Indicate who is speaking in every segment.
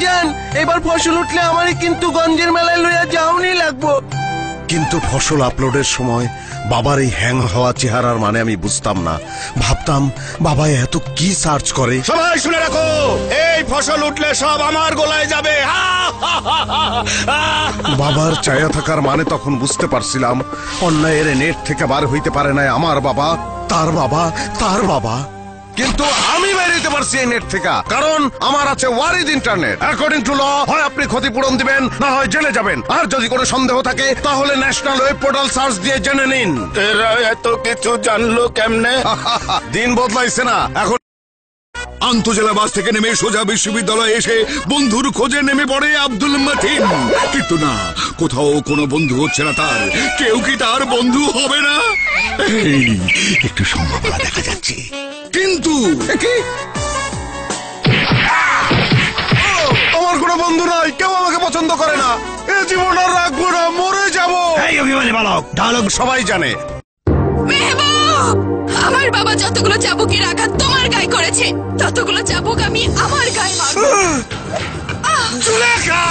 Speaker 1: যান, এবার ফসল উঠলে আমারই কিন্তু গঞ্জের মেলায় লইয়া যাওনি লাগবো।
Speaker 2: কিন্তু ফসল আপলোডের সময় বাবার এই হ্যাং হওয়া চেহারার মানে আমি বুঝতাম না। ভাবতাম বাবা এত কি সার্চ করে।
Speaker 3: সবাই শুনে রাখো, এই ফসল উঠলে সব আমার গোলায় যাবে।
Speaker 2: বাবার চায়া থাকার মানে তখন বুঝতে পারছিলাম, অন্যায়ের নেট থেকে বার হইতে পারে না আমার বাবা, তার বাবা, তার বাবা। কিন্তু আমি বের হইতে পারছি এই নেট থেকে, কারণ আমার আছে ওয়ারিড ইন্টারনেট। অ্যাকর্ডিং টু ল, হয় আপনি ক্ষতিপূরণ দিবেন, না হয় জেলে যাবেন। আর যদি কোনো সন্দেহ থাকে তাহলে ন্যাশনাল ওয়েব পোর্টাল সার্চ দিয়ে জেনে নিন।
Speaker 3: এরা এত কিছু জানলো কেমনে?
Speaker 2: দিন বদলাইছে না, এখন
Speaker 4: আন্তজেলা বাস থেকে নেমে সোজা বিশ্ববিদ্যালয়ে এসে বন্ধুর খোঁজে নেমে পড়ে আব্দুল মতিন। কিন্তু না, কোথাও কোনো বন্ধু হচ্ছে না তার। কেউ কি তার বন্ধু হবে না? এই, একটু সম্ভাবনা দেখা যাচ্ছে, কিন্তু
Speaker 2: কি আমার কোনো বন্ধু নাই, কেউ আমাকে পছন্দ করে না। এ জীবন আর রাখবো না, মরে যাবো।
Speaker 4: এই অভিমানী বালক,
Speaker 2: ডায়লগ সবাই জানে।
Speaker 5: আমার বাবা যতগুলো চাবুকের আঘাত তোমার গায়ে করেছে, ততগুলো চাবুক আমি আমার গায়ে মারবো।
Speaker 2: জুলেখা,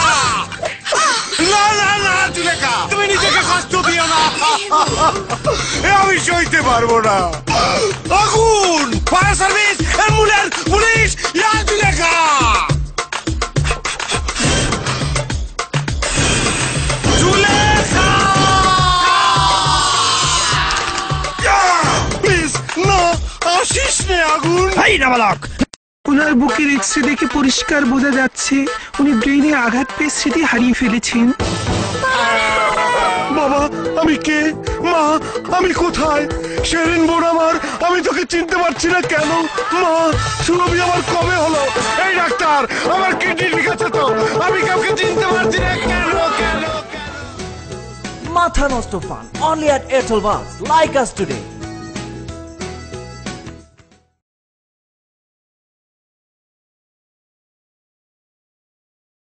Speaker 2: না না না জুলেখা, তুমি নিজেকে কষ্ট দিও না। আমি সইতে পারবো না। আগুন, fire service, ambulance, police, yeah Zulekha. Zulekha, please না, আসিস নে আগুন।
Speaker 4: এই না বালক,
Speaker 6: ওনার বুকের এক্সরে দেখে পরিষ্কার বোঝা যাচ্ছে উনি ব্রেইনে আঘাত পেয়ে স্মৃতি হারিয়ে ফেলেছেন।
Speaker 2: বাবা, আমি কে? মা, আমি কোথায়? শেরিন বোন আমার, আমি তোকে চিনতে পারছি না কেন? মা, সুরভি আমার কবে হলো? এই ডাক্তার, আমার কিডনি ঠিক আছে তো? আমি কাউকে চিনতে পারছি না কেন?
Speaker 7: মাথা নষ্ট fun only at Airtel Buzz. Like us today.